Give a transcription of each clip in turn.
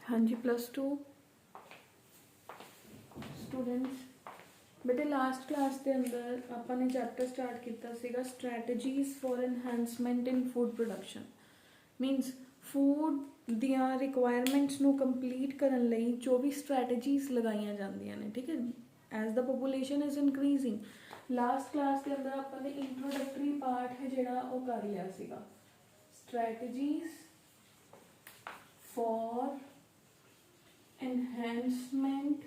हाँ जी +2 स्टूडेंट्स। बेटे लास्ट क्लास के अंदर आपने चैप्टर स्टार्ट किया सीगा strategies for enhancement in food production. Means food दियां रिक्वायरमेंट्स नू कंप्लीट करन लई जो भी स्ट्रैटेजीज लगाई जांदियां ने, ठीक है, as the population is increasing. Last class के अंदर आपने इंट्रोडक्टरी पार्ट है जिहड़ा वो कर लिया सीगा, strategies for enhancement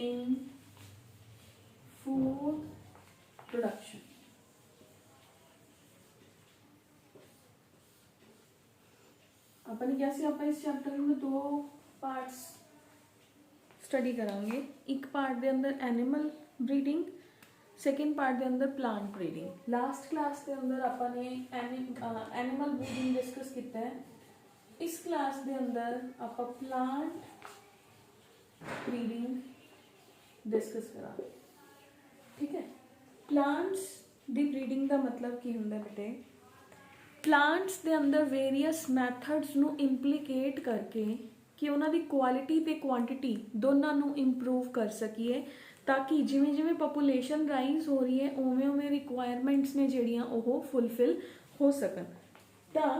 in food production। अपन क्या सी आप इस चैप्टर में दो पार्ट्स स्टडी करांगे। एक पार्ट के अंदर एनिमल ब्रीडिंग, सेकेंड पार्ट के अंदर प्लांट ब्रीडिंग। लास्ट क्लास के अंदर अपने एनिमल ब्रीडिंग डिस्कस किया है। इस क्लास के अंदर आप प्लांट ब्रीडिंग डिस्कस करा, ठीक है। प्लांट्स दी ब्रीडिंग का मतलब की होंदा बेटे, प्लांट्स के अंदर वेरीअस मैथड्स नू इंप्लीकेट करके कि उन्हां दी क्वालिटी ते क्वांटिटी दोनों नू इंप्रूव कर सकीए, ताकि जिमें जिमें पॉपूलेशन राइज हो रही है उवें उवें रिक्वायरमेंट्स ने जिहड़ियां ओह फुलफिल हो सकन। तां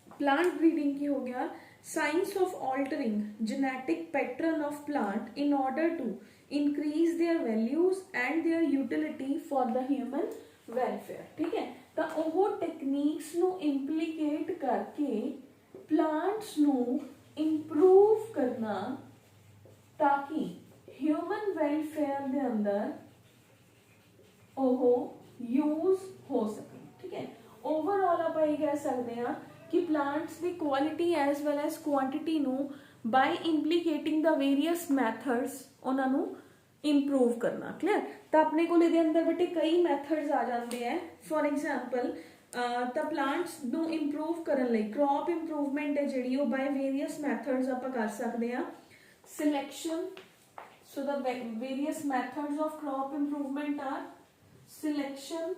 प्लांट ब्रीडिंग की हो गया science of altering genetic pattern of plant in order to increase their values and their utility for the human welfare, ठीक है। तो वो टेक्निक्स नू इंप्लीकेट करके प्लांट्स नू इंप्रूव करना ताकि ह्यूमन वेलफेयर के अंदर ओह यूज हो सके, ठीक है। ओवरऑल आप ये कह सकते हैं कि प्लांट्स की quality as well as quantity नू by implicating the various methods उन्होंने इंप्रूव करना। क्लियर। तो अपने को अंदर बेटे कई मैथड्स आ जाते हैं। फॉर एग्जाम्पल तो प्लांट्स नू इंप्रूव करने लई क्रॉप इंप्रूवमेंट है जिहड़ी वो बाय वेरीअस मैथड्स आप कर सकते हैं। Selection, so the various methods of crop improvement are selection,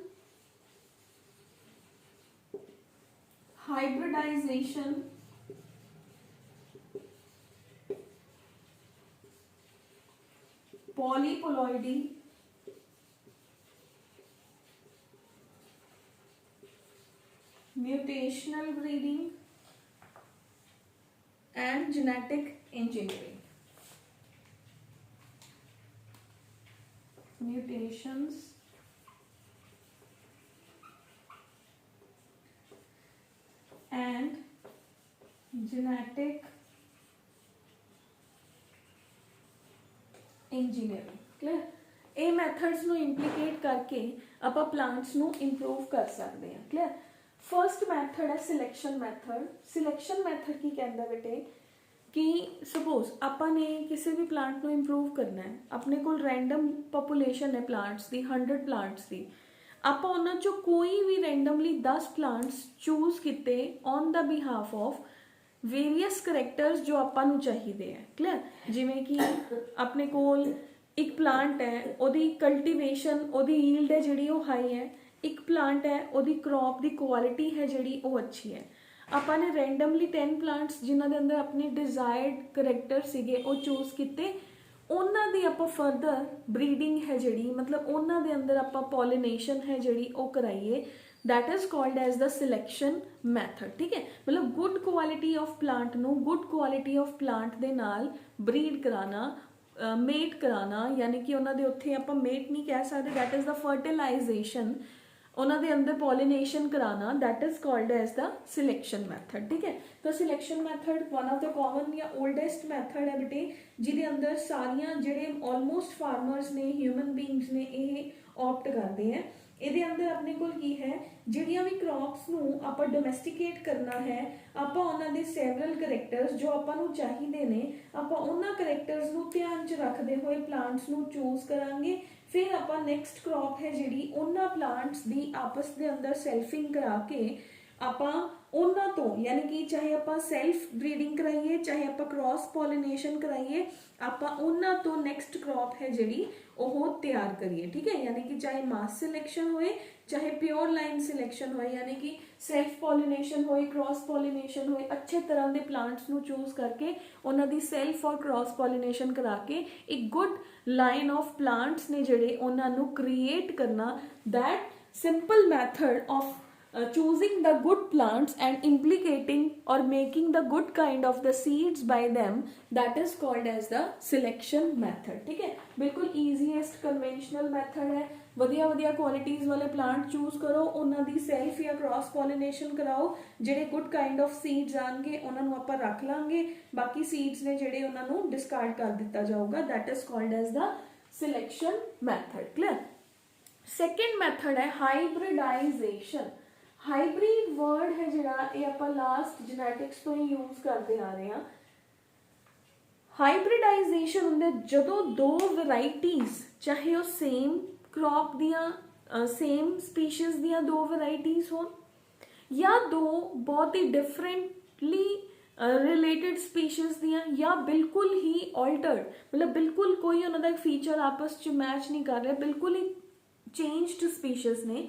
hybridization, polyploidy, mutational breeding and genetic engineering। Mutations, and genetic engineering। Clear. ये मैथड्स नू इंप्लीकेट करके आप प्लांट्स नू इंप्रूव कर सकते हैं। क्लियर। फर्स्ट मैथड है सिलेक्शन मैथड। सिलेक्शन मैथड की कहता बेटे कि सपोज आपने किसी भी प्लांट नू इंप्रूव करना है, अपने को रैंडम पॉपूलेशन है प्लांट्स की 100 प्लांट्स की, आप उन्हां चों कोई भी रैंडमली 10 प्लांट्स चूज किते on the behalf of various characters जो आपां नूं चाहिए है। क्लियर। जिमें कि अपने कोल एक प्लांट है ओदी कल्टीवेशन ओदी यील्ड है जिहड़ी वो हाई है, एक प्लांट है ओदी क्रॉप दी क्वालिटी है जिहड़ी वो अच्छी है। आपने रैंडमली 10 प्लांट्स जिन्हां दे अंदर अपने डिजायर्ड करैक्टर सीगे वो चूज किते, उन्हां दी आपां फर्दर ब्रीडिंग है जिहड़ी मतलब उन्हां दे अंदर आपां पॉलिनेशन है जिहड़ी वो कराइए, that is called as the selection method, ठीक है। मतलब गुड क्वालिटी ऑफ प्लांट नू गुड क्वालिटी ऑफ प्लांट दे नाल ब्रीड कराना, मेट कराना, यानी कि उन्हां दे उत्थे आपां मेट नहीं कह सकते, दैट इज द फर्टिलाइजेशन, उन्हां दे अंदर पॉलिनेशन कराना, that is called as the selection method, ठीक है। तो selection method one of the common या ओल्डेस्ट मैथड है बेटे, जिहदे अंदर सारियां जिहड़े ऑलमोस्ट फार्मर्स ने ह्यूमन बींग्स ने ये ऑप्ट करते हैं। ਇਹਦੇ अंदर अपने को की है ਜਿਹੜੀਆਂ भी क्रॉप्स ਨੂੰ ਆਪਾਂ ਡੋਮੈਸਟੀਕੇਟ करना है, ਆਪਾਂ ਉਹਨਾਂ ਦੇ ਸੈਵਰਲ ਕਰੈਕਟਰਸ ਜੋ ਆਪਾਂ ਨੂੰ ਚਾਹੀਦੇ ਨੇ ਆਪਾਂ ਉਹਨਾਂ ਕਰੈਕਟਰਸ ਨੂੰ ਧਿਆਨ 'ਚ ਰੱਖਦੇ ਹੋਏ ਪਲਾਂਟਸ ਨੂੰ ਚੂਜ਼ ਕਰਾਂਗੇ। फिर आप नैक्सट क्रॉप है जी उन्होंने प्लांट्स की आपस के अंदर सैल्फिंग करा के आप तो यानी कि चाहे आप सैल्फ ब्रीडिंग कराइए चाहे आप क्रॉस पॉलिनेशन कराइए आप उन्हां तो नैक्सट क्रॉप है जिहड़ी ओह तैयार करिए। ठीक है, यानी कि चाहे मास सिलेक्शन होए चाहे प्योर लाइन सिलेक्शन होए यानी कि सैल्फ पॉलिनेशन होए क्रॉस पॉलिनेशन होए अच्छे तरह के प्लांट्स नू चूज करके उन्हां दी सैल्फ और क्रॉस पॉलिनेशन करा के एक गुड लाइन ऑफ प्लांट्स ने जिहड़े उन्हां नू क्रिएट करना। That simple method of choosing the good plants and implicating or making the good kind of the seeds by them, that is called as the selection method। ठीक है, बिल्कुल easiest conventional method है। वधिया वधिया qualities वाले plant choose करो उन्हां दी self या क्रॉस पॉलिनेशन कराओ ਜਿਹੜੇ गुड काइंड ऑफ सीड्स आएंगे उन्हां ਨੂੰ ਆਪਾਂ ਰੱਖ ਲਾਂਗੇ बाकी सीड्स ने ਜਿਹੜੇ उन्हां ਨੂੰ डिस्कार्ड कर दिता जाऊगा। That is called as the selection method. Clear. Second method है हाइब्रिडाइजेशन। हाइब्रिड वर्ड है जिहड़ा ये आपां लास्ट जेनेटिक्स तो ही यूज करते आ रहे हैं। हाइब्रिडाइजेशन हुंदे जदों दो वैरायटीज चाहे वो सेम क्रॉप दियां सेम स्पीशीज दियां दो वैरायटीज होन या दो बहुत ही डिफरेंटली रिलेटेड स्पीशीज दियां या बिल्कुल ही ऑल्टर्ड मतलब बिल्कुल कोई उन्हां दा एक फीचर आपस च मैच नहीं कर रहा बिल्कुल ही चेंज्ड स्पीशीज ने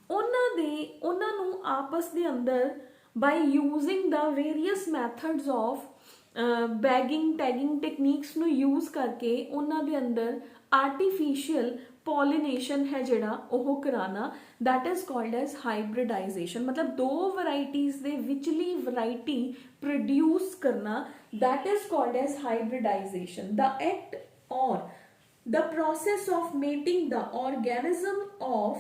उन्हां नूं आपस दे अंदर by using the various methods of bagging tagging techniques नूं यूज करके उन्हां दे अंदर आर्टिफिशियल पॉलिनेशन है जिहड़ा ओह कराना। That is called as hybridization. मतलब दो वैरायटीज दे विचली वैरायटी प्रोड्यूस करना। That is called as hybridization. The act और the process of mating the organism of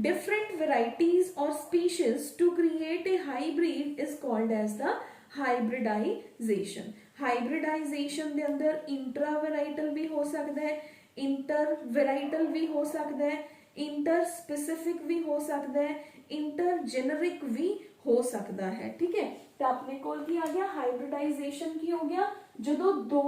different varieties or species to create a hybrid is called as the hybridization। hybridization ਦੇ ਅੰਦਰ intravarietal भी हो सकता है intervarietal भी हो सकता है interspecific भी हो सकता है intergeneric भी हो सकता है। ठीक है, तो अपने कोल की आ गया हाइब्रिडाइजेशन की हो गया जदों दो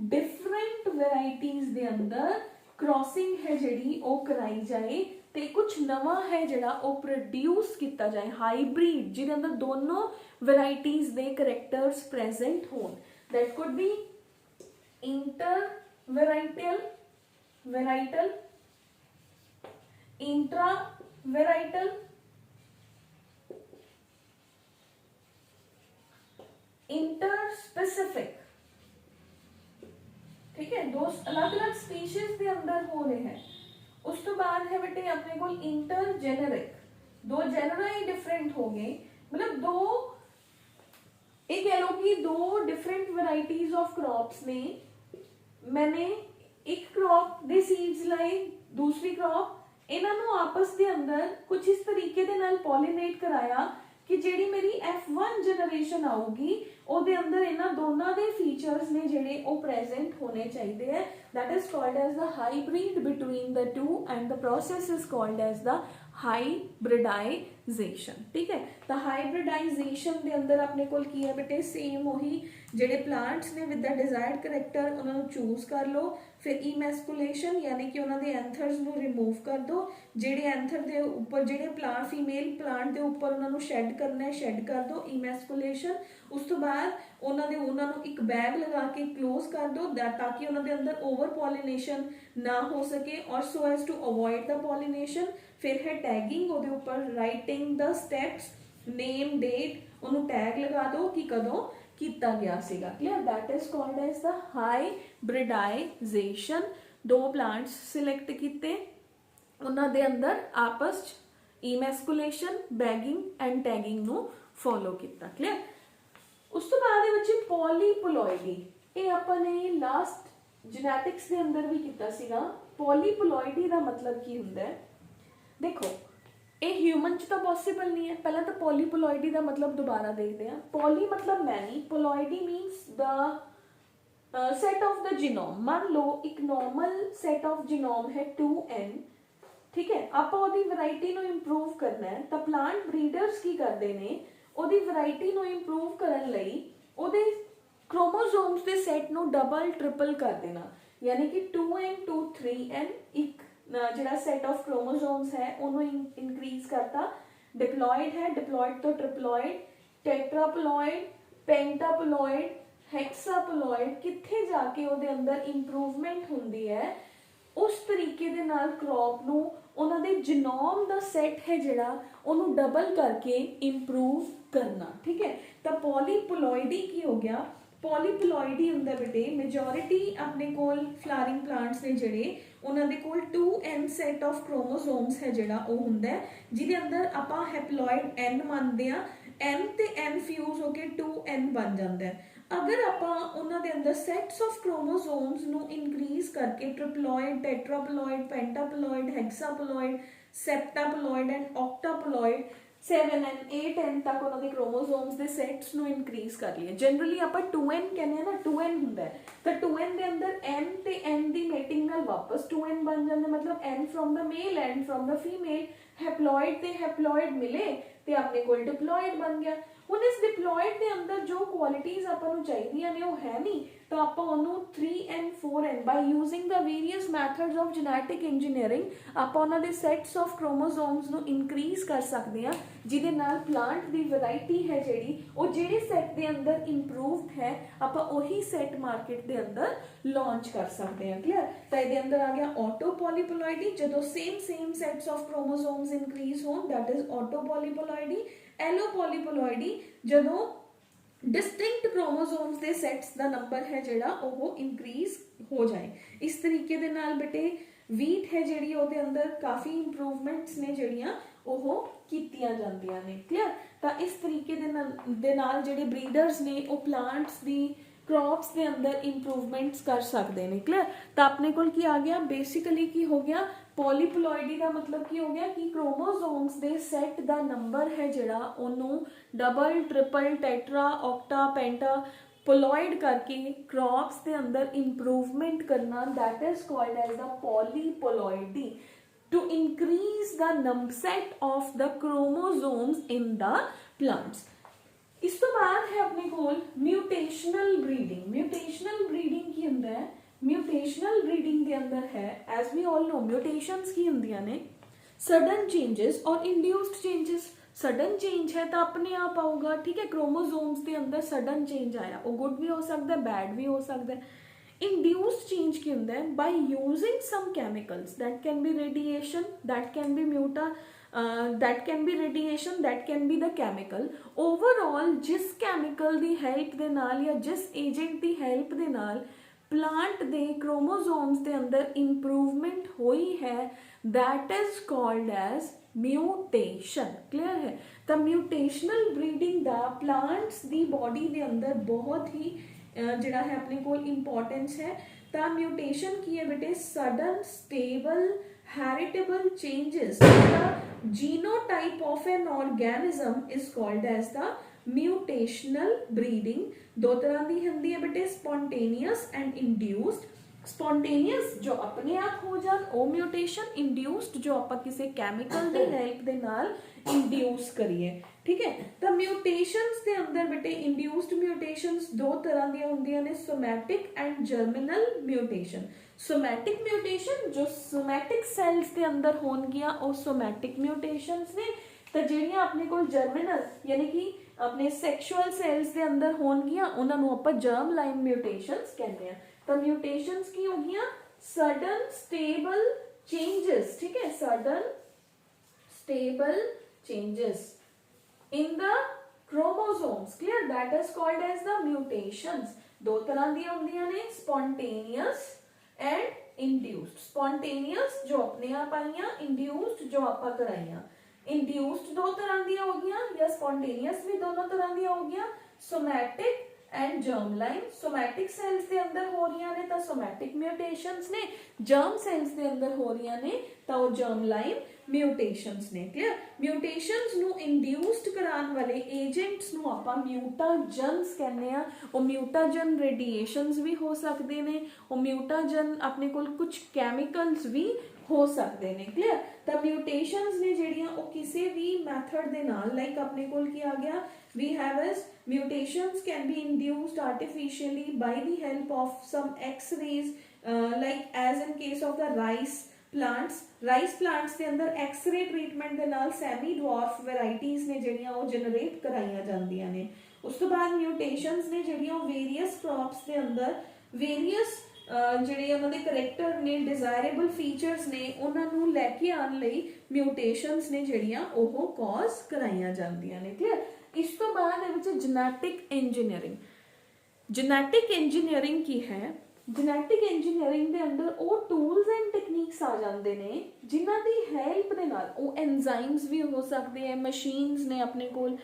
डिफरेंट वैरायटीज दे अंदर क्रॉसिंग है जिहड़ी ओ कराई जाए ते कुछ नवा है जिहड़ा ओ प्रोड्यूस किया जाए हाइब्रिड जिहदे अंदर दोनों वैरायटीज दे करैक्टर्स प्रेजेंट होन। That could be intervarietal varietal intravarietal interspecific. ठीक है, दो अलग अलग स्पीशीज के अंदर हो रहे हैं। उस तो बाद है बेटे अपने को इंटरजेनेरिक। दो जेनरा ही डिफरेंट हो गए मतलब दो ये कह लो कि दो डिफरेंट वैरायटीज ऑफ क्रॉप्स ने मैंने एक क्रॉप दे सीड्स लाए दूसरी क्रॉप इन्हां नूं आपस दे अंदर कुछ इस तरीके दे नाल पॉलिनेट कराया कि जिहड़ी मेरी F1 जनरेशन आऊगी ਉਹਦੇ अंदर इन्हां दोनों दे फीचर्स ने जिहड़े ਉਹ प्रेजेंट होने चाहिए है। That is called as the hybrid between the two and the process is called as the hybridization. ठीक है, तो हाइब्रिडाइजेशन के अंदर अपने को की है बेटे सेम वही जिहड़े प्लांट्स ने विद द डिजायर्ड करैक्टर उन्होंने चूज कर लो। फिर इमैस्कुलेशन यानी कि उन्होंने एंथर्स नूं रिमूव कर दो। जिहड़े एंथर के उपर जिहड़े प्लांट फीमेल प्लांट के उपर उन्होंने शेड करना है शेड कर दो इमैस्कुलेशन। उस तो बाद उन्होंने एक बैग लगा के क्लोज कर दो ताकि उन्होंने अंदर ओवर पॉलिनेशन ना हो सके और so as to avoid the pollination. फिर है टैगिंग ਉਹਦੇ ਉੱਪਰ writing the steps name date ਉਹਨੂੰ टैग लगा दो कि कदों किया गया सीगा। Clear. That is called as the hybridization. दो प्लांट्स सिलेक्ट किए उन्हां दे अंदर आपस इमैस्कुलेशन बैगिंग एंड टैगिंग नूं फॉलो किया। क्लियर। उस तो बाद बच्चे पॉलीपोलॉइडी ये अपने लास्ट जेनेटिक्स के अंदर भी किया सीगा। पॉलीपोलॉइडी का मतलब की हुंदा है देखो ये ह्यूमन च तो पॉसिबल नहीं है। पहला तो पॉलीपोलॉइडी का मतलब दोबारा देखते हैं। पॉली मतलब many polyploidy means the set of the genome. मान लो एक नॉर्मल सेट ऑफ जीनोम है 2n। ठीक है, आप वैरायटी नूं इंप्रूव करना है तो प्लांट ब्रीडर्स की करते हैं ਉਹਦੀ वैरायटी ਨੂੰ इंप्रूव ਕਰਨ ਲਈ ਉਹਦੇ क्रोमोसोम्स के सैट ਨੂੰ डबल ट्रिपल कर देना यानी कि 2n to 3n एक ਜਿਹੜਾ सैट ऑफ क्रोमोसोम्स है ਉਹਨੂੰ इंक्रीज करता। डिप्लॉयड है डिप्लॉयड तो ट्रिप्लॉयड ਟੈਟਰਾਪਲੋਇਡ, ਪੈਂਟਾਪਲੋਇਡ, ਹੈਕਸਾਪਲੋਇਡ, ਕਿੱਥੇ ਜਾ ਕੇ ਉਹਦੇ ਅੰਦਰ ਇੰਪਰੂਵਮੈਂਟ ਹੁੰਦੀ ਹੈ, ਉਸ ਤਰੀਕੇ ਦੇ ਨਾਲ ਕ੍ਰੌਪ ਨੂੰ ਉਹਨਾਂ ਦੇ ਜੀਨੋਮ ਦਾ ਸੈੱਟ ਹੈ ਜਿਹੜਾ ਉਹਨੂੰ ਡਬਲ ਕਰਕੇ ਇੰਪਰੂਵ ਕਰਨਾ। ਠੀਕ ਹੈ, ਤਾਂ ਪੋਲੀਪਲੋਇਡੀ ਕੀ ਹੋ ਗਿਆ, ਪੋਲੀਪਲੋਇਡੀ ਹੁੰਦਾ ਬੇਟੇ ਮੈਜੋਰਿਟੀ ਆਪਣੇ ਕੋਲ ਫਲਾਵਰਿੰਗ ਪਲਾਂਟਸ ਨੇ ਜਿਹੜੇ ਉਹਨਾਂ ਦੇ ਕੋਲ 2n ਸੈਟ ਆਫ ਕ੍ਰੋਮੋਸੋਮਸ ਹੈ ਜਿਹੜਾ ਉਹ ਹੁੰਦਾ ਹੈ, ਜਿਹਦੇ ਅੰਦਰ ਆਪਾਂ ਹੈਪਲੋਇਡ n ਮੰਨਦੇ ਆ, n ਤੇ n ਫਿਊਜ਼ ਹੋ ਕੇ 2n ਬਣ ਜਾਂਦਾ ਹੈ। अगर ਆਪਾਂ ਉਹਨਾਂ ਦੇ ਅੰਦਰ ਸੈਟਸ ਆਫ ਕ੍ਰੋਮੋਸੋਮਸ ਨੂੰ ਇਨਕਰੀਜ਼ ਕਰਕੇ ਟ੍ਰਿਪਲੋਇਡ, ਟੈਟਰਾਪਲੋਇਡ, ਪੈਂਟਾਪਲੋਇਡ, ਹੈਕਸਾਪਲੋਇਡ, ਸੈਪਟਾਪਲੋਇਡ ਐਂਡ ਔਕਟਾਪਲੋਇਡ 7n 8n ਤੱਕ ਉਹਨਾਂ ਦੇ ਕ੍ਰੋਮੋਸੋਮਸ ਦੇ ਸੈਟਸ ਨੂੰ ਇਨਕਰੀਜ਼ ਕਰ ਲਈਏ। ਜਨਰਲੀ ਆਪਾਂ 2n ਕਹਿੰਦੇ ਆ ਨਾ, 2n ਹੁੰਦਾ ਹੈ, ਤਾਂ 2n ਦੇ ਅੰਦਰ n ਤੇ n ਦੀ ਮੇਟਿੰਗ ਨਾਲ ਵਾਪਸ 2n ਬਣ ਜਾਂਦਾ, ਮਤਲਬ n from the male and from the female, haploid ਤੇ ਹੈਪਲੋਇਡ ਮਿਲੇ ਤੇ ਆਪਣੇ ਕੋਲ ਡਿਪਲੋਇਡ ਬਣ ਗਿਆ। ਹੁਣ ਇਸ ਡਿਪਲੋਇਡ ਦੇ ਅੰਦਰ ਜੋ ਕੁਆਲਿਟੀਜ਼ ਆਪਾਂ ਨੂੰ ਚਾਹੀਦੀਆਂ ਨੇ ਉਹ ਹੈ ਨਹੀਂ, ਤਾਂ ਆਪਾਂ ਉਹਨੂੰ 3n 4n by using the various methods of genetic engineering ਆਪਾਂ ਉਹਨਾਂ ਦੇ ਸੈਟਸ ਆਫ ਕ੍ਰੋਮੋਸੋਮਸ ਨੂੰ ਇਨਕਰੀਜ਼ ਕਰ ਸਕਦੇ ਹਾਂ, ਜਿਹਦੇ ਨਾਲ ਪਲਾਂਟ ਦੀ ਵੈਰਾਈਟੀ ਹੈ ਜਿਹੜੀ ਉਹ ਜਿਹੜੇ ਸੈਟ ਦੇ ਅੰਦਰ ਇੰਪਰੂਵਡ ਹੈ ਆਪਾਂ ਉਹੀ ਸੈਟ ਮਾਰਕੀਟ ਦੇ ਅੰਦਰ ਲਾਂਚ ਕਰ ਸਕਦੇ ਹਾਂ। ਕਲੀਅਰ, ਤਾਂ ਇਹਦੇ ਅੰਦਰ ਆ ਗਿਆ ਆਟੋ ਪੋਲੀਪਲੋਇਡੀ, ਜਦੋਂ same sets of chromosomes increase ਹੋਣ, ਦੈਟ ਇਜ਼ ਆਟੋ ਪੋਲੀਪਲੋਇਡੀ। ਐਲੋ ਪੋਲੀਪਲੋਇਡੀ ਜਦੋਂ डिस्टिंक्ट क्रोमोसोम्स के सैट्स का नंबर है जिहड़ा ओह इंक्रीज हो जाए। इस तरीके दे नाल बेटे वीट है जिहड़ी ओहदे अंदर काफ़ी इंप्रूवमेंट्स ने जिहड़ियां ओह कीतियां जांदियां ने। क्लियर, तो इस तरीके दे नाल जिहड़े ब्रीडर्स ने ओह प्लांट्स दी क्रॉप्स के अंदर इंप्रूवमेंट्स कर सकते हैं। क्लियर, तो अपने को की आ गया बेसिकली की हो गया पॉलीप्लॉइडी का मतलब की हो गया कि क्रोमोसोम्स दे सैट का नंबर है जिहड़ा ओनू double triple tetra octa penta ploid करके क्रॉप्स के अंदर इंप्रूवमेंट करना, that is called as the polyploidy to increase the set of the chromosomes in the plants. इस तो बाद है अपने कोल म्यूटेशनल ब्रीडिंग। म्यूटेशनल ब्रीडिंग की होंदा है, म्यूटेशनल ब्रीडिंग के अंदर है as we all know mutations की होंदियां ने सडन चेंजेस और इंड्यूस्ड चेंजेस। सडन चेंज है तो अपने आप आऊगा, ठीक है, क्रोमोसोम्स के अंदर सडन चेंज आया, वो गुड भी हो सकता है बैड भी हो सकता है। इंड्यूस्ड चेंज की होंदा है by using some chemicals, that can be radiation, that can be that can be radiation, that can be the chemical। overall जिस chemical ਦੀ help ਦੇ ਨਾਲ ਜਾਂ ਜਿਸ agent ਦੀ help ਦੇ ਨਾਲ plant ਦੇ chromosomes ਦੇ ਅੰਦਰ improvement ਹੋਈ ਹੈ, that is called as mutation। clear ਹੈ, ਤਾਂ mutational breeding ਦਾ plants ਦੀ body ਦੇ ਅੰਦਰ ਬਹੁਤ ਹੀ ਜਿਹੜਾ ਹੈ ਆਪਣੇ ਕੋਲ importance ਹੈ। ਤਾਂ mutation ਕੀ ਹੈ ਬੇਟੇ, sudden stable heritable changes in the genotype of an organism is called as the mutational breeding। दो तरह की होंदी है बेटे, spontaneous and induced। spontaneous जो अपने आप हो जान वो म्यूटेशन, इंड्यूस्ड जो आप किसी केमिकल के हेल्प दे नाल इंड्यूस करिए। ठीक है, तो म्यूटेशंस के अंदर बेटे इंड्यूस्ड म्यूटेशंस दो तरह दी होंदियां ने, somatic and germinal mutation. Somatic mutation जो सोमैटिक सेल्स के अंदर होणगियां वो सोमैटिक म्यूटेशंस ने, तो जिहड़ियां अपने कोल जर्मिनल यानी कि अपने सैक्शुअल सेल्स के अंदर होणगियां उन्हां नूं आपां जर्म लाइन म्यूटेशंस कहते हैं। तो म्यूटेशंस की हो गया सडन स्टेबल चेंजेस, ठीक है, sudden stable changes in the chromosomes. Clear, that is called as the mutations. दो तरह दी होंदियां ने, स्पॉन्टेनियस एंड इंड्यूस्ड। स्पॉन्टेनियस जो अपने आप आईयां, इंड्यूस्ड जो आपा कराईयां। इंड्यूस्ड दो तरह दी हो गया या स्पॉन्टेनियस भी दोनों तरह दी हो गया। Somatic and germ line, somatic cells के अंदर हो रही ने तो सोमैटिक म्यूटेशंस ने, जर्म सेल्स के अंदर हो रही ने तो वो जर्म लाइन म्यूटेशंस ने। क्लियर, म्यूटेशंस नू इंड्यूस्ड कराने वाले एजेंट्स नू आपां म्यूटाजन्स कहने आ। वो म्यूटाजन रेडिएशंस भी हो सकते ने, वो म्यूटाजन अपने कोल कुछ कैमिकल्स भी हो सकते हैं। क्लियर, तो म्यूटेशंस ने जिहड़ियां वो किसी भी मैथड दे नाल, लाइक अपने कोल की आ गया, we have as mutations can be induced artificially by the help of some x-rays, like as in case of the rice plants। rice plants के अंदर x-ray treatment दे नाल semi dwarf varieties ने जिहड़ियां वो generate कराईयां जांदियां ने। म्यूटेशंस ने ਜਿਹੜੀਆਂ वेरियस क्रॉप्स ਦੇ ਅੰਦਰ वेरियस ਜਿਹੜੇ ਉਹਨਾਂ ਦੇ ਕਰੈਕਟਰ ਨੇ ਡਿਜ਼ਾਇਰੇਬਲ ਫੀਚਰਸ ਨੇ ਉਹਨਾਂ ਨੂੰ ਲੈ ਕੇ ਆਉਣ ਲਈ ਮਿਊਟੇਸ਼ਨਸ ਨੇ ਜਿਹੜੀਆਂ ਉਹ ਕਾਜ਼ ਕਰਾਈਆਂ ਜਾਂਦੀਆਂ ਨੇ। ਕਲੀਅਰ। ਇਸ ਤੋਂ ਬਾਅਦ ਇਹ ਵਿੱਚ ਜੈਨੇਟਿਕ ਇੰਜੀਨੀਅਰਿੰਗ। ਜੈਨੇਟਿਕ ਇੰਜੀਨੀਅਰਿੰਗ ਕੀ ਹੈ? ਜੈਨੇਟਿਕ ਇੰਜੀਨੀਅਰਿੰਗ ਦੇ ਅੰਦਰ ਉਹ ਟੂਲਸ ਐਂਡ ਟੈਕਨੀਕਸ ਆ ਜਾਂਦੇ ਨੇ ਜਿਨ੍ਹਾਂ ਦੀ ਹੈਲਪ ਦੇ ਨਾਲ ਉਹ ਐਨਜ਼ਾਈਮਸ ਵੀ ਹੋ ਸਕਦੇ ਹੈ, ਮਸ਼ੀਨਸ ਨੇ ਆਪਣੇ ਕੋਲ,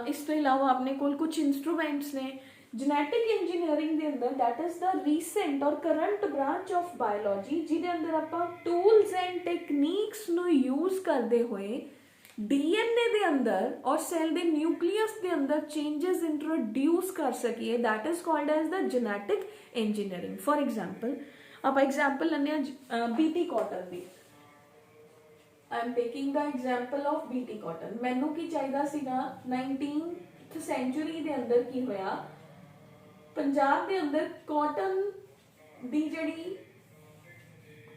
ਇਸ ਤੋਂ ਇਲਾਵਾ ਆਪਣੇ ਕੋਲ ਕੁਝ ਇੰਸਟਰੂਮੈਂਟਸ ਨੇ। ਜੈਨੇਟਿਕ ਇੰਜੀਨੀਅਰਿੰਗ ਦੇ ਅੰਦਰ ਦੈਟ ਇਜ਼ ਦਾ ਰੀਸੈਂਟ ਔਰ ਕਰੰਟ ਬ੍ਰਾਂਚ ਆਫ ਬਾਇਓਲੋਜੀ ਜਿਹਦੇ ਅੰਦਰ ਆਪਾਂ ਟੂਲਸ ਐਂਡ ਟੈਕਨੀਕਸ ਨੂੰ ਯੂਜ਼ ਕਰਦੇ ਹੋਏ डीएनए ਦੇ ਅੰਦਰ ਔਰ ਸੈਲ ਦੇ ਨਿਊਕਲੀਅਸ ਦੇ ਅੰਦਰ ਚੇਂजेस ਇੰਟਰੋਡਿਊਸ ਕਰ ਸਕੀਏ, that is called as the genetic engineering। for example ਆਪਾਂ ਐਗਜ਼ਾਮਪਲ ਲੈਂਦੇ ਹਾਂ BT cotton the. I am taking the example of BT cotton। ਮੈਨੂੰ ਕੀ ਚਾਹੀਦਾ ਸੀਗਾ 19th ਸੈਂਚੁਰੀ ਦੇ ਅੰਦਰ ਕੀ ਹੋਇਆ, ਪੰਜਾਬ ਦੇ ਅੰਦਰ ਕਾਟਨ ਦੀ ਜਿਹੜੀ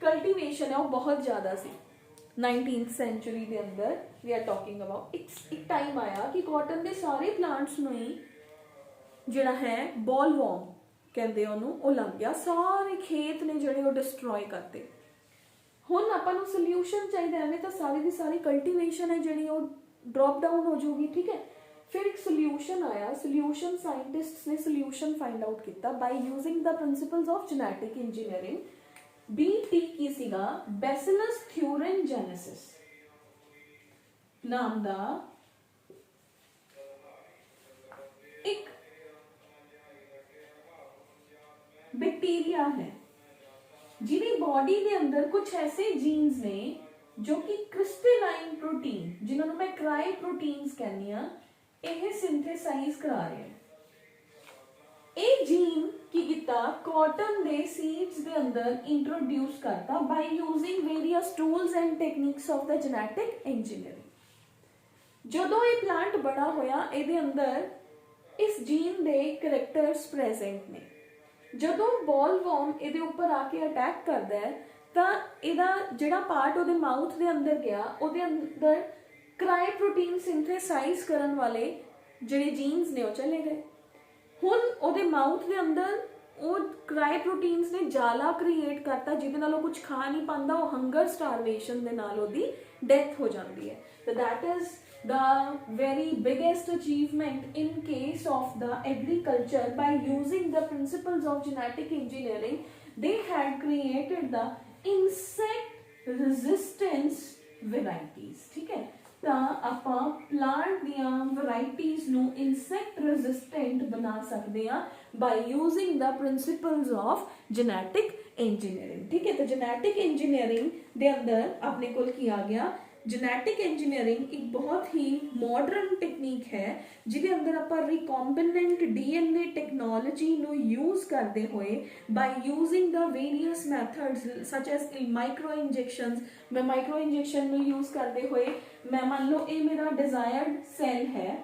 ਕਲਟੀਵੇਸ਼ਨ ਹੈ ਉਹ ਬਹੁਤ ਜ਼ਿਆਦਾ ਸੀ। 19th ਸੈਂਚੁਰੀ ਦੇ ਅੰਦਰ ਵੀ ਆਰ ਟਾਕਿੰਗ ਅਬਾਊਟ ਇੱਕ ਟਾਈਮ ਆਇਆ ਕਿ ਕਾਟਨ ਦੇ ਸਾਰੇ ਪਲਾਂਟਸ ਨੂੰ ਹੀ ਜਿਹੜਾ ਹੈ ਬੋਲਵਰਮ ਕਹਿੰਦੇ ਉਹਨੂੰ, ਉਹ ਲੱਗ ਗਿਆ, ਸਾਰੇ ਖੇਤ ਨੇ ਜਿਹੜੇ ਉਹ ਡਿਸਟਰੋਏ ਕਰਤੇ। ਹੁਣ ਆਪਾਂ ਨੂੰ ਸੋਲੂਸ਼ਨ ਚਾਹੀਦਾ, ਐਵੇਂ ਤਾਂ ਸਾਰੀ ਦੀ ਸਾਰੀ ਕਲਟੀਵੇਸ਼ਨ ਹੈ ਜਿਹੜੀ ਉਹ ਡ੍ਰੌਪ ਡਾਊਨ ਹੋ ਜਾਊਗੀ। ਠੀਕ ਹੈ, ਫਿਰ ਇੱਕ ਸੋਲੂਸ਼ਨ ਆਇਆ, ਸੋਲੂਸ਼ਨ ਸਾਇੰਟਿਸਟਸ ਨੇ ਸੋਲੂਸ਼ਨ ਫਾਈਂਡ ਆਊਟ ਕੀਤਾ by using the principles of genetic engineering. BT ਕੀ ਸੀਗਾ, ਬੈਸਿਲਸ ਥਿਊਰਨਜੈਨੇਸਿਸ ਨਾਮ ਦਾ ਇੱਕ बैक्टीरिया है जिहदी बॉडी दे अंदर कुछ ऐसे जीन्स ने जो कि क्रिस्टलाइन प्रोटीन जिन्होंने मैं क्राई प्रोटीन्स कहनी हाँ यह सिंथेसाइज करा रहे हैं। ये जीन की किता कॉटन दे सीड्स दे अंदर इंट्रोड्यूस करता bye using various tools and techniques of the genetic engineering. जदों ये प्लांट बड़ा होया इहदे अंदर इस जीन दे करैक्टर्स प्रेजेंट ने। ਜਦੋਂ ਬੋਲਵਰਮ ਇਹਦੇ ਉੱਪਰ ਆ ਕੇ ਅਟੈਕ ਕਰਦਾ ਹੈ ਤਾਂ ਇਹਦਾ ਜਿਹੜਾ ਪਾਰਟ ਉਹਦੇ ਮਾਊਥ ਦੇ ਅੰਦਰ ਗਿਆ ਉਹਦੇ ਅੰਦਰ ਕ੍ਰਾਈ ਪ੍ਰੋਟੀਨ ਸਿੰਥੇਸਾਈਜ਼ ਕਰਨ ਵਾਲੇ ਜਿਹੜੇ ਜੀਨਸ ਨੇ ਉਹ ਚਲੇ ਗਏ। ਹੁਣ ਉਹਦੇ ਮਾਊਥ ਦੇ ਅੰਦਰ ਉਹ ਕ੍ਰਾਈ ਪ੍ਰੋਟੀਨਸ ਨੇ ਜਾਲਾ ਕ੍ਰੀਏਟ ਕਰਤਾ ਜਿਹਦੇ ਨਾਲ ਉਹ ਕੁਝ ਖਾ ਨਹੀਂ ਪਾਉਂਦਾ, ਉਹ ਹੰਗਰ ਸਟਾਰਵੇਸ਼ਨ ਦੇ ਨਾਲ ਉਹਦੀ ਡੈਥ ਹੋ ਜਾਂਦੀ ਹੈ। ਤਾਂ that is the very biggest achievement in case of the agriculture by using the principles of genetic engineering। they had created the insect resistance varieties। ठीक है, ਤਾਂ ਆਪਾਂ plant ਦੀਆਂ varieties ਨੂੰ insect resistant ਬਣਾ ਸਕਦੇ ਹਾਂ by using the principles of genetic engineering। ठीक है, तो genetic engineering ਦੇ ਅੰਦਰ ਆਪਣੇ ਕੋਲ ਕੀ ਆ ਗਿਆ, ਜੈਨੇਟਿਕ ਇੰਜੀਨੀਅਰਿੰਗ ਇੱਕ ਬਹੁਤ ਹੀ ਮਾਡਰਨ ਟੈਕਨੀਕ ਹੈ ਜਿਹਦੇ ਅੰਦਰ ਆਪਾਂ ਰਿਕੰਬੀਨੈਂਟ DNA ਟੈਕਨੋਲੋਜੀ ਨੂੰ ਯੂਜ਼ ਕਰਦੇ ਹੋਏ ਬਾਈ ਯੂਜ਼ਿੰਗ ਦਾ ਵੇਰੀਅਸ ਮੈਥਡਸ ਸਚ ਐਸ ਮਾਈਕਰੋ ਇੰਜੈਕਸ਼ਨਸ। ਮੈਂ ਮਾਈਕਰੋ ਇੰਜੈਕਸ਼ਨ ਨੂੰ ਯੂਜ਼ ਕਰਦੇ ਹੋਏ ਮੈਂ ਮੰਨ ਲਓ ਇਹ ਮੇਰਾ ਡਿਜ਼ਾਇਰਡ ਸੈਲ ਹੈ,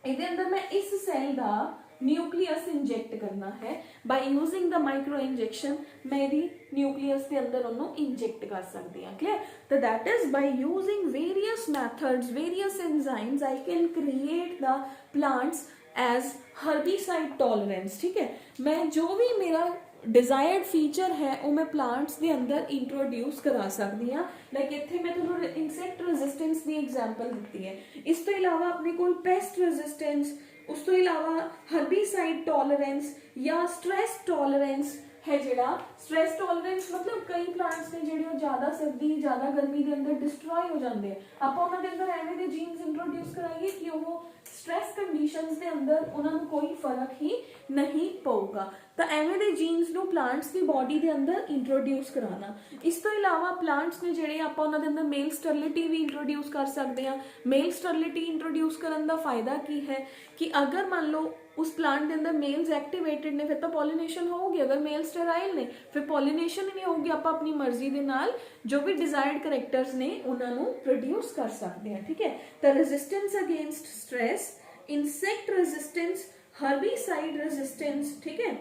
ਇਹਦੇ ਅੰਦਰ ਮੈਂ ਇਸ ਸੈਲ ਦਾ न्यूक्लियस इंजेक्ट करना है by using the micro injection मैं यदि न्यूक्लियस के अंदर उन्होंने इंजेक्ट कर सकती हैं। क्लियर, तो that is by using various methods various enzymes I can create the plants as herbicide tolerance. ठीक है, मैं जो भी मेरा डिजायर्ड फीचर है वो मैं प्लांट्स के अंदर इंट्रोड्यूस करा सकती हाँ। लाइक इत्थे मैं तुहानू इंसैक्ट रेजिस्टेंस की एग्जाम्पल दी है। इस तो इलावा अपने कोल पेस्ट रेजिस्टेंस, उस तो इलावा हर्बिसाइड टॉलरेंस या स्ट्रेस टॉलरेंस है। जिहड़ा स्ट्रेस टॉलरेंस मतलब कई प्लांट्स ने जिहड़े ज़्यादा सर्दी ज़्यादा गर्मी के अंदर डिस्ट्रॉय हो जाते हैं, आपां उन्हां दे अंदर एवें दे जीन्स इंट्रोड्यूस कराइए कि वो स्ट्रेस कंडीशंस के अंदर उन्होंने कोई फर्क ही नहीं पऊगा। तो एवें दे जीन्स नूं प्लांट्स की बॉडी के अंदर इंट्रोड्यूस कराना। इस तो इलावा प्लांट्स ने जिहड़े आपां उन्हां दे अंदर मेल स्टरलिटी भी इंट्रोड्यूस कर सकते हैं। मेल स्टरलिटी इंट्रोड्यूस करन दा फायदा की है कि अगर मान लो उस प्लांट के अंदर मेल्स एक्टिवेटेड ने फिर तो पॉलिनेशन होगी, अगर मेल स्टेराइल ने फिर पॉलिनेशन ही नहीं होगी। आप अपनी मर्जी के नाल जो भी डिजायर्ड करैक्टर्स ने उन्होंने प्रोड्यूस कर सकते हैं। ठीक है, तो resistance against stress, insect resistance, herbicide resistance. ठीक है,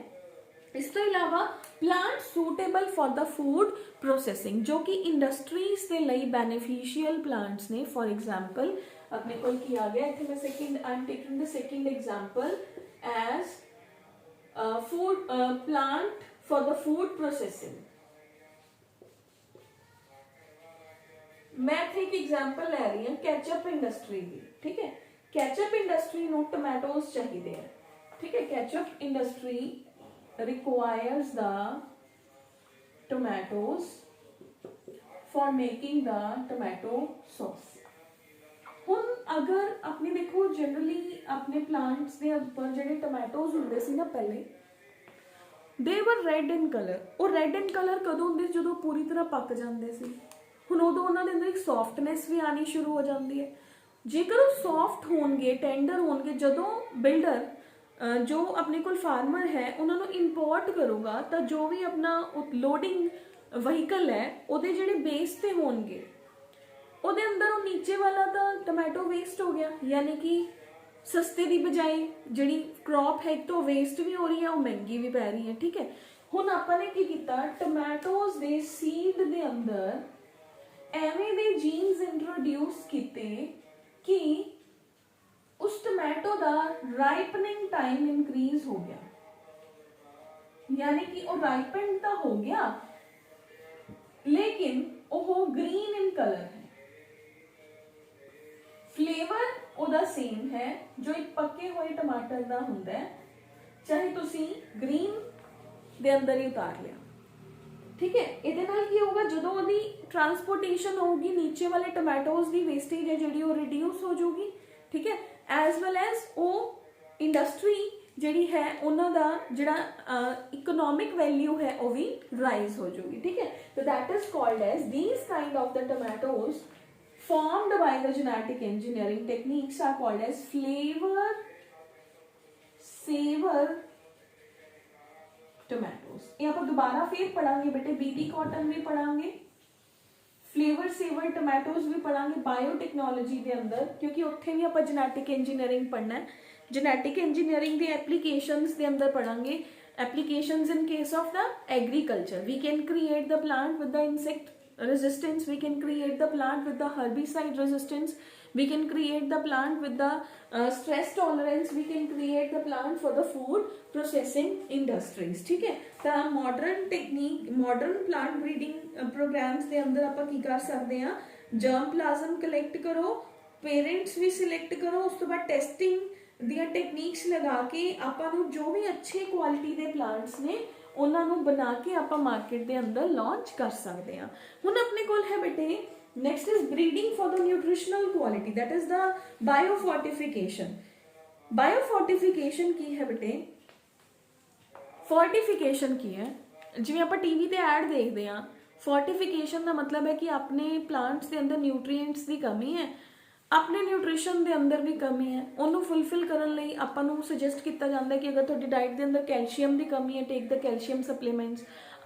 इस तो इलावा plant suitable for the food processing जो कि इंडस्ट्रीज के लिए बेनिफिशियल प्लांट्स ने। फॉर एग्जाम्पल अपने को आ गया इतने मैं second I am taking the second example as food plant for the food processing. मैं एक एग्जांपल ले रही हूँ केचप इंडस्ट्री की, ठीक है। केचप इंडस्ट्री ਨੂੰ टमाटोज चाहिए है, ठीक है। Ketchup industry requires the tomatoes for making the tomato sauce. ਹੁਣ ਅਗਰ ਆਪਣੇ ਦੇਖੋ ਜਨਰਲੀ ਆਪਣੇ ਪਲਾਂਟਸ ਦੇ ਉੱਪਰ ਜਿਹੜੇ ਟੋਮੈਟੋਜ਼ ਹੁੰਦੇ ਸੀ ਨਾ ਪਹਿਲੇ, they were red in color. ਉਹ red in color ਕਦੋਂ ਹੁੰਦੇ ਸੀ? ਜਦੋਂ ਪੂਰੀ ਤਰ੍ਹਾਂ ਪੱਕ ਜਾਂਦੇ ਸੀ। ਹੁਣ ਉਦੋਂ ਉਹਨਾਂ ਦੇ ਅੰਦਰ ਇੱਕ ਸੌਫਟਨੈਸ ਵੀ ਆਣੀ ਸ਼ੁਰੂ ਹੋ ਜਾਂਦੀ ਹੈ। ਜੇਕਰ ਉਹ ਸੌਫਟ ਹੋਣਗੇ, ਟੈਂਡਰ ਹੋਣਗੇ, ਜਦੋਂ ਬਿਲਡਰ ਜੋ ਆਪਣੇ ਕੋਲ ਫਾਰਮਰ ਹੈ ਉਹਨਾਂ ਨੂੰ ਇੰਪੋਰਟ ਕਰੂਗਾ ਤਾਂ ਜੋ ਵੀ ਆਪਣਾ ਲੋਡਿੰਗ ਵਹੀਕਲ ਹੈ ਉਹਦੇ ਜਿਹੜੇ ਬੇਸ ਤੇ ਹੋਣਗੇ ਉਹਦੇ ਅੰਦਰ ਉਹ ਨੀਚੇ ਵਾਲਾ ਤਾਂ ਟੋਮੈਟੋ ਵੇਸਟ ਹੋ ਗਿਆ, ਯਾਨੀ ਕਿ ਸਸਤੇ ਦੀ ਬਜਾਏ ਜਿਹੜੀ ਕ੍ਰੌਪ ਹੈ ਇੱਕ ਤਾਂ ਵੇਸਟ ਵੀ ਹੋ ਰਹੀ ਹੈ, ਉਹ ਮਹਿੰਗੀ ਵੀ ਪੈ ਰਹੀ ਹੈ, ਠੀਕ ਹੈ। ਹੁਣ ਆਪਾਂ ਨੇ ਕੀ ਕੀਤਾ, ਟੋਮੈਟੋਜ਼ ਦੇ ਸੀਡ ਦੇ ਅੰਦਰ ਐਵੇਂ ਦੇ ਜੀਨਸ ਇੰਟਰੋਡਿਊਸ ਕੀਤੇ ਕਿ उस टोमेटो का राइपनिंग टाइम इंक्रीज हो गया, यानी कि वो राइपन तो हो गया लेकिन वो ग्रीन इन कलर है। फ्लेवर ओदा सेम है जो एक पक्के हुए टमाटर का हुंदा है, चाहे तुसी ग्रीन दे अंदर ही उतार लिया, ठीक है। इहदे नाल की होगा जदों ओदी ट्रांसपोर्टेशन होगी नीचे वाले टोमैटोज की वेस्टेज है जिहड़ी वो रिड्यूस हो जाऊगी, ठीक है। एज वेल एज वो इंडस्ट्री जिहड़ी है उन्हां दा जिहड़ा इकोनॉमिक वैल्यू है वो भी राइज हो जाएगी, ठीक है। तो that is called as these kind of the tomatoes formed by the genetic engineering techniques are called as flavor saver tomatoes. ये आप दोबारा फिर पढ़ांगे बेटे, बीटी कॉटन भी पढ़ांगे, फ्लेवर सेवर टोमैटोज भी पढ़ांगे बायोटेक्नोलॉजी के अंदर, क्योंकि उत्थे भी आप जेनेटिक इंजीनियरिंग पढ़ना है। जेनेटिक इंजीनियरिंग के एप्लीकेशंस के अंदर पढ़ांगे, applications in case of the agriculture. We can create the plant with the insect resistance, we can create the plant with the herbicide resistance, we can create the plant with the stress tolerance, we can create the plant for the food processing industries, ठीक है। तो modern technique, modern plant breeding programs ਦੇ ਅੰਦਰ ਆਪਾਂ ਕੀ ਕਰ ਸਕਦੇ ਹਾਂ, germ plasm collect ਕਰੋ, parents ਵੀ select ਕਰੋ, ਉਸ ਤੋਂ ਬਾਅਦ testing ਦੀਆਂ ਟੈਕਨੀਕਸ ਲਗਾ ਕੇ ਆਪਾਂ ਨੂੰ ਜੋ ਵੀ ਅੱਛੇ ਕੁਆਲਿਟੀ ਦੇ ਪਲਾਂਟਸ ਨੇ ਉਹਨਾਂ ਨੂੰ ਬਣਾ ਕੇ ਆਪਾਂ ਮਾਰਕੀਟ ਦੇ ਅੰਦਰ ਲਾਂਚ ਕਰ ਸਕਦੇ ਹਾਂ। ਹੁਣ ਆਪਣੇ ਕੋਲ ਹੈ ਬੇਟੇ next is breeding for the nutritional quality, that is the biofortification. Biofortification की है बेटे, फोर्टिफिकेशन की है जिवें ਆਪਾਂ ਟੀਵੀ ਤੇ ਐਡ ਦੇਖਦੇ ਹਾਂ, फोर्टिफिकेशन ਦਾ ਮਤਲਬ ਹੈ ਕਿ ਆਪਣੇ ਪਲਾਂਟਸ ਦੇ ਅੰਦਰ ਨਿਊਟ੍ਰੀਐਂਟਸ ਦੀ ਕਮੀ ਹੈ, ਆਪਣੇ ਨਿਊਟ੍ਰੀਸ਼ਨ ਦੇ ਅੰਦਰ ਵੀ ਕਮੀ ਹੈ, ਉਹਨੂੰ ਫੁੱਲਫਿਲ ਕਰਨ ਲਈ ਆਪਾਂ ਨੂੰ ਸੁਜੈਸਟ ਕੀਤਾ ਜਾਂਦਾ ਹੈ ਕਿ ਅਗਰ ਤੁਹਾਡੀ ਡਾਈਟ ਦੇ ਅੰਦਰ ਕੈਲਸ਼ੀਅਮ ਦੀ ਕਮੀ ਹੈ, ਟੇਕ ਦ ਕੈਲਸ਼ੀਅਮ ਸਪਲੀਮੈਂਟਸ,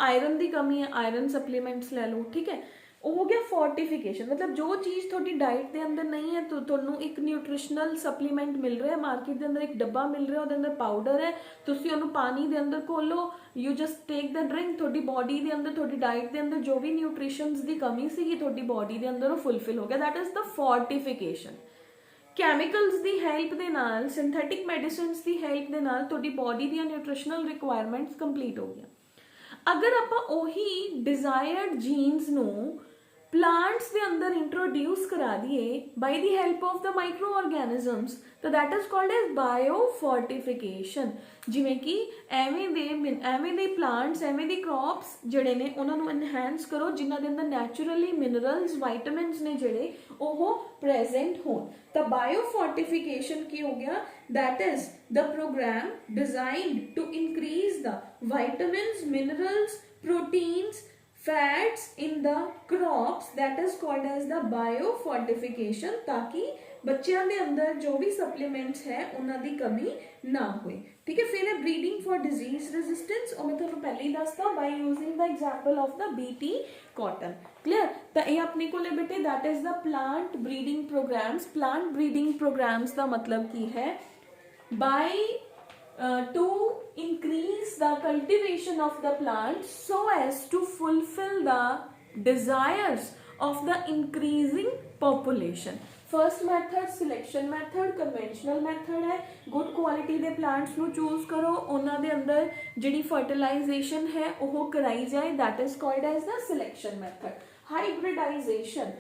ਆਇਰਨ ਦੀ ਕਮੀ ਹੈ, ਆਇਰਨ ਸਪਲੀਮੈਂਟਸ ਲੈ ਲਓ, ਠੀਕ ਹੈ। ਉਹ ਹੋ ਗਿਆ ਫੋਰਟੀਫਿਕੇਸ਼ਨ, मतलब जो चीज़ ਤੁਹਾਡੀ ਡਾਈਟ ਦੇ ਅੰਦਰ ਨਹੀਂ ਹੈ ਤੁਹਾਨੂੰ ਇੱਕ ਨਿਊਟ੍ਰੀਸ਼ਨਲ ਸਪਲੀਮੈਂਟ ਮਿਲ ਰਿਹਾ ਮਾਰਕੀਟ ਦੇ ਅੰਦਰ, ਇੱਕ ਡੱਬਾ ਮਿਲ ਰਿਹਾ ਉਹਦੇ ਅੰਦਰ ਪਾਊਡਰ ਹੈ, ਤੁਸੀਂ ਉਹਨੂੰ ਪਾਣੀ ਦੇ ਅੰਦਰ ਘੋਲੋ, you just take the drink, ਤੁਹਾਡੀ ਬੋਡੀ ਦੇ ਅੰਦਰ ਤੁਹਾਡੀ ਡਾਈਟ ਦੇ ਅੰਦਰ ਜੋ ਵੀ ਨਿਊਟ੍ਰੀਸ਼ਨਸ ਦੀ ਕਮੀ ਸੀਗੀ ਤੁਹਾਡੀ ਬੋਡੀ ਦੇ ਅੰਦਰ ਉਹ ਫੁੱਲਫਿਲ ਹੋ ਗਿਆ, that is the fortification. Chemicals the help ਦੇ ਨਾਲ, ਸਿੰਥੈਟਿਕ ਮੈਡੀਸਿਨਸ ਦੀ ਹੈਲਪ ਦੇ ਨਾਲ ਤੁਹਾਡੀ ਬੋਡੀ ਦੀਆਂ ਨਿਊਟ੍ਰੀਸ਼ਨਲ ਰਿਕੁਆਇਰਮੈਂਟਸ ਕੰਪਲੀਟ ਹੋ ਗਈਆਂ। ਅਗਰ ਆਪਾਂ ਉਹੀ ਡਿਜ਼ਾਇਰਡ ਜੀਨਸ ਨੂੰ प्लांट्स के अंदर इंट्रोड्यूस करा दिए by the help of the microorganisms, तो that is called as biofortification. जिवें कि एवें दे प्लांट्स एवें दी क्रॉप्स जिहड़े ने उन्हां नूं एनहांस करो जिन्हां दे अंदर नैचुरली मिनरल्स वाइटामिन्स ने जिहड़े ओह प्रेजेंट होण। तो बायोफोर्टिफिकेशन की हो गया, that is the programme designed to increase the vitamins, minerals, proteins, fats in the crops, that is called as the biofortification, ताकि बच्चों के अंदर जो भी सप्लीमेंट्स है उन्होंने दी कमी ना होए, ठीक है। फिर है ब्रीडिंग फॉर डिजीज रेजिस्टेंस, और मैं तुहानू पहले ही दसता by using the example of the BT cotton, clear. तो ये अपने को बेटे that is the plant breeding programmes. Plant breeding programmes का मतलब की है by to increase the cultivation of the plant so as to fulfill the desires of the increasing population। First method selection method, conventional method है, good quality ਦੇ plants ਨੂੰ choose ਕਰੋ, ਉਹਨਾਂ ਦੇ ਅੰਦਰ ਜਿਹੜੀ ਫਰਟੀਲਾਈਜੇਸ਼ਨ ਹੈ ਉਹ ਕਰਾਈ ਜਾਏ, that is called as the selection method. Hybridisation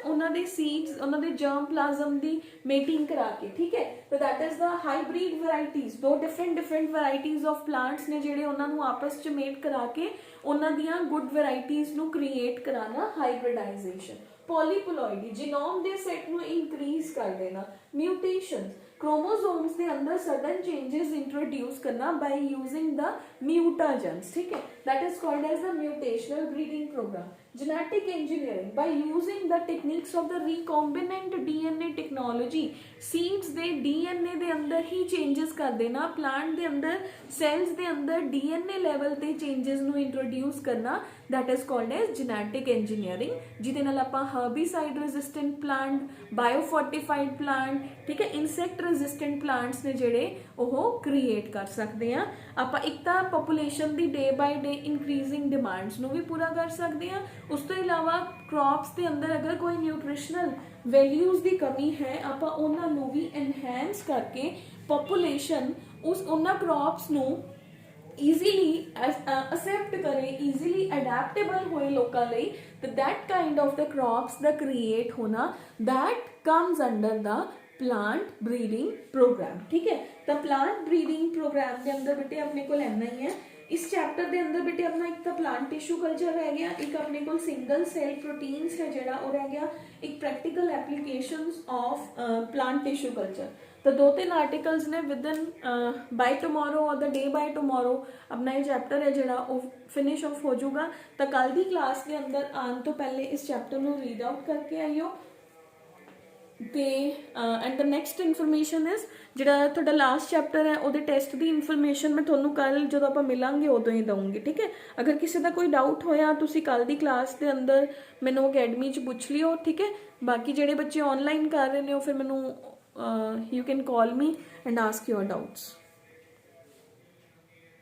ਉਹਨਾਂ ਦੇ ਸੀਡਸ, ਉਹਨਾਂ ਦੇ ਜਰਮ ਪਲਾਜ਼ਮ ਦੀ ਮੇਟਿੰਗ ਕਰਾ ਕੇ, ਠੀਕ ਹੈ, ਤਾਂ that is the hybrid varieties. ਦੋ different varieties of plants ਨੇ ਜਿਹੜੇ ਉਹਨਾਂ ਨੂੰ ਆਪਸ ਚ ਮੇਟ ਕਰਾ ਕੇ ਉਹਨਾਂ ਦੀਆਂ ਗੁੱਡ ਵੈਰਾਈਟੀਜ਼ ਨੂੰ ਕ੍ਰੀਏਟ ਕਰਾਣਾ ਹਾਈਬ੍ਰਿਡਾਈਜੇਸ਼ਨ. ਪੋਲੀਪਲੋਇਡੀ, ਜੀਨੋਮ ਦੇ ਸੈਟ ਨੂੰ ਇਨਕਰੀਜ਼ ਕਰ ਦੇਣਾ. ਮਿਊਟੇਸ਼ਨਸ, क्रोमोसोम्स के अंदर सडन चेंजेस इंट्रोड्यूस करना by using the mutagens, ठीक है, that is called as the mutational breeding program. Genetic engineering, by using the techniques of the recombinant DNA technology, seeds ਦੇ DNA ਦੇ ਅੰਦਰ ਹੀ changes ਕਰ ਦੇਣਾ, plant ਦੇ ਅੰਦਰ cells ਦੇ ਅੰਦਰ DNA level ਤੇ changes ਨੂੰ introduce ਕਰਨਾ, that is called as genetic engineering, ਜਿਹਦੇ ਨਾਲ ਆਪਾਂ herbicide resistant plant, biofortified plant, ठीक है, insect resistant plants ਨੇ ਜਿਹੜੇ ਉਹ create ਕਰ ਸਕਦੇ ਆ ਆਪਾਂ. ਇੱਕ ਤਾਂ population the day by day increasing demands ਨੂੰ ਵੀ ਪੂਰਾ ਕਰ ਸਕਦੇ ਆ. ਉਸ ਤੋਂ ਇਲਾਵਾ crops ਦੇ ਅੰਦਰ ਅਗਰ ਕੋਈ nutritional values ਦੀ ਕਮੀ ਹੈ ਆਪਾਂ ਉਹਨਾਂ ਨੂੰ ਵੀ enhance ਕਰਕੇ population ਉਹਨਾਂ crops ਨੂੰ easily accept करे, easily adaptable होए लोगों ਲਈ, तो that kind of the crops the create होना that comes under the plant breeding program, ठीक है. तो plant breeding program के अंदर बेटे अपने को लेना ही है. इस चैप्टर के अंदर बेटे अपना एक तो प्लांट टिश्यू कल्चर रह गया, एक अपने को सिंगल सेल प्रोटीन्स है जोड़ा वो रह गया, एक practical applications of plant tissue culture. तो 2-3 आर्टिकल्स ने विद इन बाय टुमारो और द डे बाय टुमारो अपना ये चैप्टर है जोड़ा वो फिनिश ऑफ हो जाऊगा. तो कल की क्लास के अंदर आने तो पहले इस चैप्टर को रीड आउट करके आइयो. ਤੇ and the next information is ਜਿਹੜਾ ਤੁਹਾਡਾ ਲਾਸਟ ਚੈਪਟਰ ਹੈ ਉਹਦੇ ਟੈਸਟ ਦੀ ਇਨਫੋਰਮੇਸ਼ਨ ਮੈਂ ਤੁਹਾਨੂੰ ਕੱਲ ਜਦੋਂ ਆਪਾਂ ਮਿਲਾਂਗੇ ਉਦੋਂ ਹੀ ਦਊਂਗੀ, ਠੀਕ ਹੈ. ਅਗਰ ਕਿਸੇ ਦਾ ਕੋਈ ਡਾਊਟ ਹੋਇਆ ਤੁਸੀਂ ਕੱਲ ਦੀ ਕਲਾਸ ਦੇ ਅੰਦਰ ਮੈਨੂੰ ਅਕੈਡਮੀ 'ਚ ਪੁੱਛ ਲਿਓ, ਠੀਕ ਹੈ. ਬਾਕੀ ਜਿਹੜੇ ਬੱਚੇ ਆਨਲਾਈਨ ਕਰ ਰਹੇ ਨੇ ਉਹ ਫਿਰ ਮੈਨੂੰ you can call me and ask your doubts.